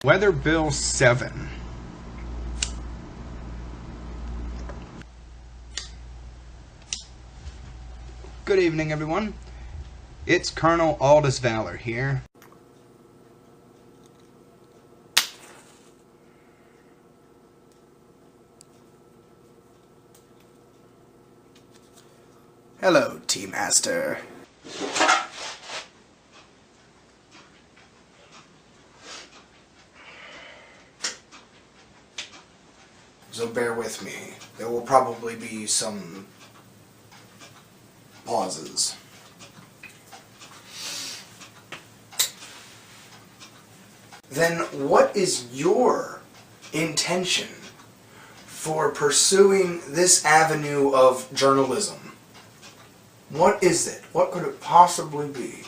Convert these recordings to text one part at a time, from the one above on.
Weather Bill 7. Good evening, everyone. It's Colonel Aldous Valor here. Hello, Tea Master. So bear with me. There will probably be some pauses. Then what is your intention for pursuing this avenue of journalism? What is it? What could it possibly be?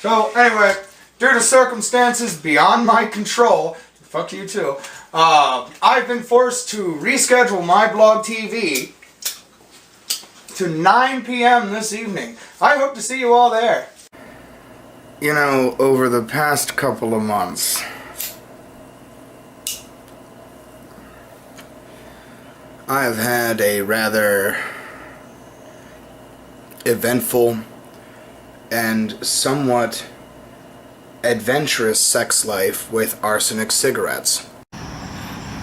So, anyway, due to circumstances beyond my control, fuck you too, I've been forced to reschedule my blog TV to 9 p.m. this evening. I hope to see you all there. You know, over the past couple of months, I have had a rather eventful and somewhat adventurous sex life with arsenic cigarettes.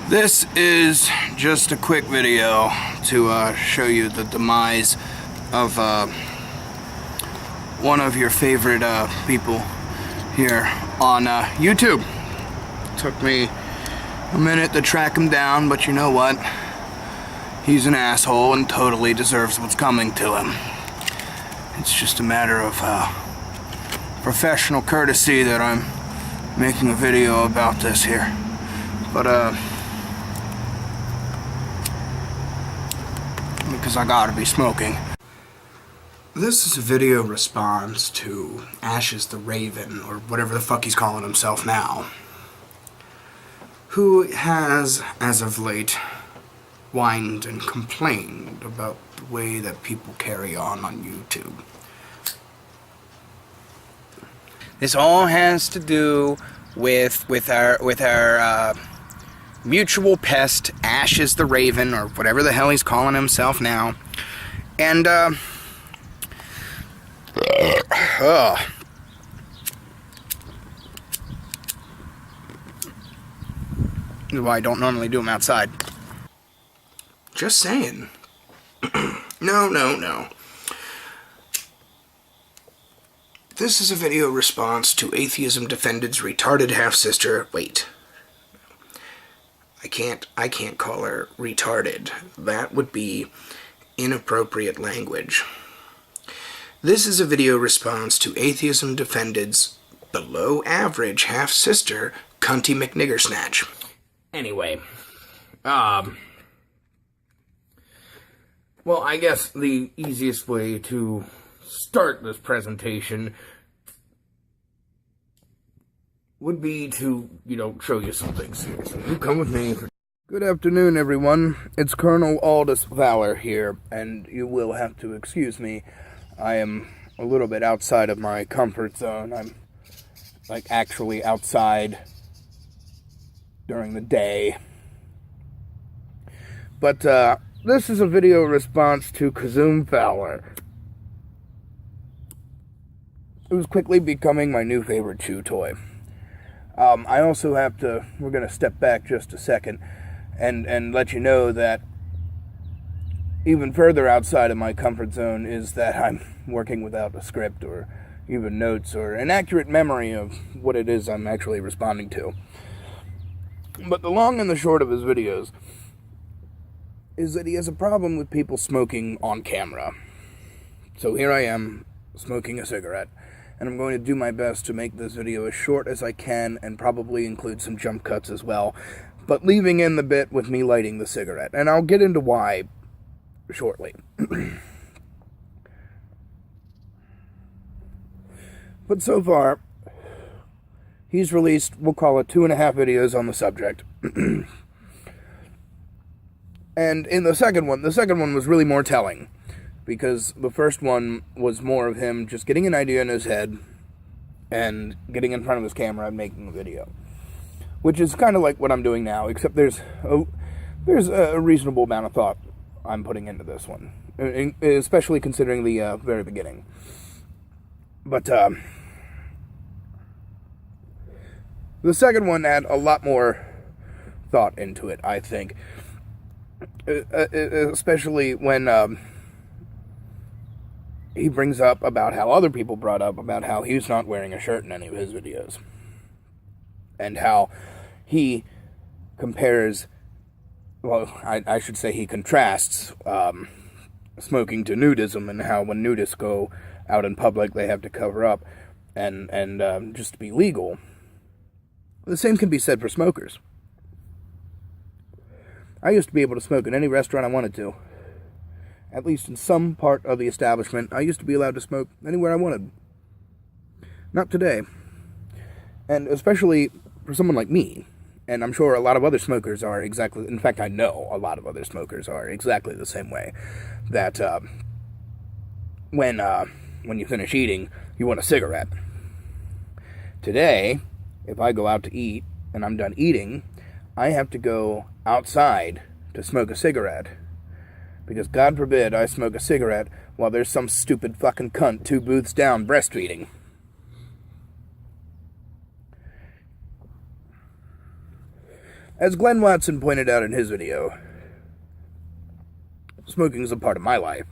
This is just a quick video to show you the demise of one of your favorite people here on YouTube. Took me a minute to track him down, but you know what? He's an asshole and totally deserves what's coming to him. It's just a matter of professional courtesy that I'm making a video about this here. But because I gotta be smoking. This is a video response to Ashes the Raven, or whatever the fuck he's calling himself now, who has, as of late, whined and complained about the way that people carry on YouTube. This all has to do with our mutual pest, Ashes the Raven, or whatever the hell he's calling himself now. And why I don't normally do them outside. Just saying. No. This is a video response to Atheism Defended's retarded half-sister. Wait. I can't call her retarded. That would be inappropriate language. This is a video response to Atheism Defended's below-average half-sister, Cunty McNiggersnatch. Anyway, well, I guess the easiest way to start this presentation would be to, show you some things here. So you come with me. Good afternoon, everyone. It's Colonel Aldous Valor here, and you will have to excuse me. I am a little bit outside of my comfort zone. I'm, actually outside during the day. But, this is a video response to Kazoom Fowler. It was quickly becoming my new favorite chew toy. I also have to, we're going to step back just a second and let you know that even further outside of my comfort zone is that I'm working without a script or even notes or an accurate memory of what it is I'm actually responding to. But the long and the short of his videos is that he has a problem with people smoking on camera. So here I am, smoking a cigarette, and I'm going to do my best to make this video as short as I can and probably include some jump cuts as well, but leaving in the bit with me lighting the cigarette, and I'll get into why shortly. But so far, he's released, we'll call it 2.5 videos on the subject. And in the second one was really more telling, because the first one was more of him just getting an idea in his head and getting in front of his camera and making a video, which is kind of like what I'm doing now, except there's a reasonable amount of thought I'm putting into this one, especially considering the very beginning. But the second one had a lot more thought into it, I think, especially when he brings up about how other people brought up about how he's not wearing a shirt in any of his videos, and how he compares, well, I should say he contrasts smoking to nudism, and how when nudists go out in public they have to cover up and just to be legal. The same can be said for smokers. I used to be able to smoke in any restaurant I wanted to. At least in some part of the establishment, I used to be allowed to smoke anywhere I wanted. Not today. And especially for someone like me, and I'm sure a lot of other smokers are exactly, in fact, I know a lot of other smokers are exactly the same way, that when you finish eating, you want a cigarette. Today, if I go out to eat and I'm done eating, I have to go outside to smoke a cigarette. Because God forbid I smoke a cigarette while there's some stupid fucking cunt 2 booths down breastfeeding. As Glen Watson pointed out in his video, smoking is a part of my life.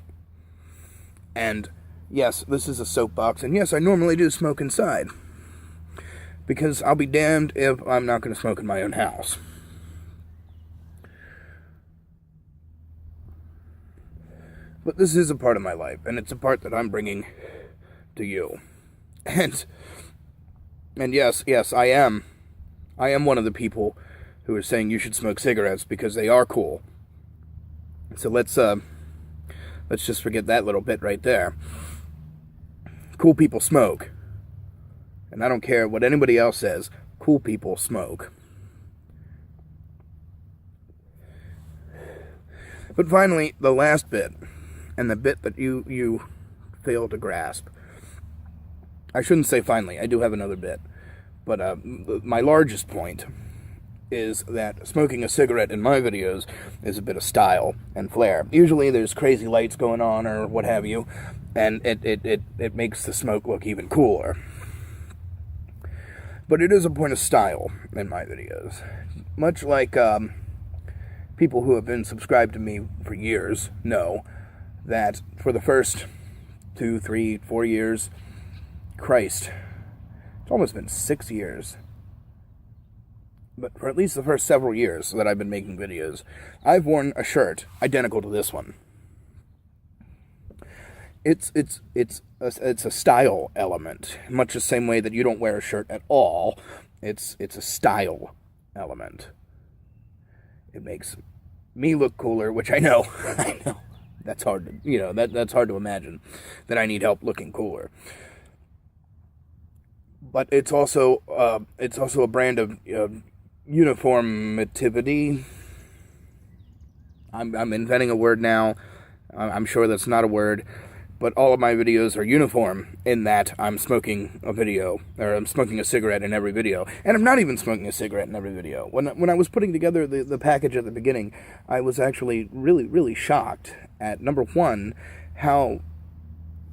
And yes, this is a soapbox, and yes, I normally do smoke inside. Because I'll be damned if I'm not going to smoke in my own house. But this is a part of my life, and it's a part that I'm bringing to you. And yes, I am one of the people who are saying you should smoke cigarettes because they are cool. So let's just forget that little bit right there. Cool people smoke. And I don't care what anybody else says, cool people smoke. But finally, the last bit, and the bit that you fail to grasp. I shouldn't say finally, I do have another bit. But my largest point is that smoking a cigarette in my videos is a bit of style and flair. Usually there's crazy lights going on or what have you, and it makes the smoke look even cooler. But it is a point of style in my videos. Much like people who have been subscribed to me for years know that for the first 2, 3, 4 years, Christ, it's almost been 6 years, but for at least the first several years that I've been making videos, I've worn a shirt identical to this one. It's a style element, much the same way that you don't wear a shirt at all. It's a style element. It makes me look cooler, which I know, that's hard to, that's hard to imagine that I need help looking cooler. But it's also a brand of uniformity. I'm inventing a word now. I'm sure that's not a word. But all of my videos are uniform in that I'm smoking a video, or I'm smoking a cigarette in every video. And I'm not even smoking a cigarette in every video. When I was putting together the package at the beginning, I was actually really, really shocked at, number one, how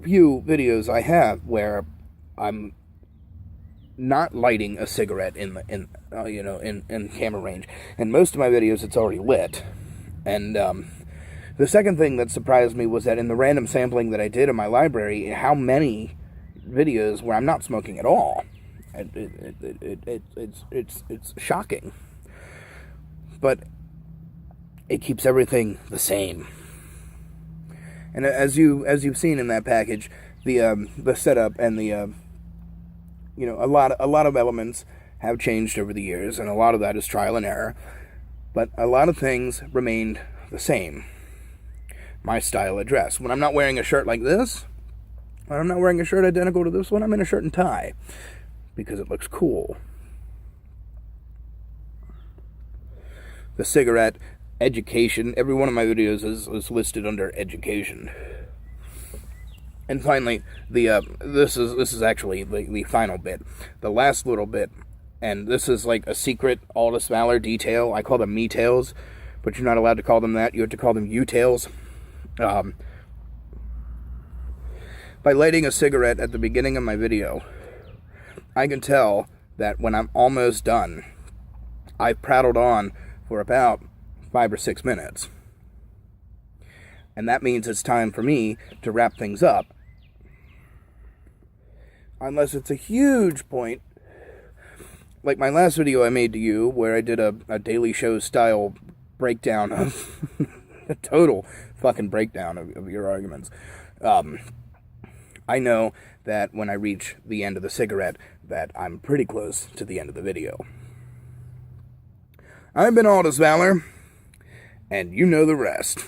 few videos I have where I'm not lighting a cigarette in camera range. In most of my videos, it's already lit. And the second thing that surprised me was that in the random sampling that I did in my library, how many videos where I'm not smoking at all. It's shocking. But it keeps everything the same. And as you've seen in that package, the setup and the a lot of elements have changed over the years, and a lot of that is trial and error. But a lot of things remained the same. My style of dress. When I'm not wearing a shirt like this, when I'm not wearing a shirt identical to this one, I'm in a shirt and tie because it looks cool. The cigarette, education, every one of my videos is listed under education. And finally, this is actually the final bit, the last little bit, and this is like a secret Aldous Valor detail. I call them me-tails, but you're not allowed to call them that. You have to call them you-tails. By lighting a cigarette at the beginning of my video, I can tell that when I'm almost done, I've prattled on for about 5 or 6 minutes. And that means it's time for me to wrap things up. Unless it's a huge point, like my last video I made to you, where I did a Daily Show style breakdown of a total fucking breakdown of your arguments. I know that when I reach the end of the cigarette, that I'm pretty close to the end of the video. I've been Aldous Valor, and you know the rest.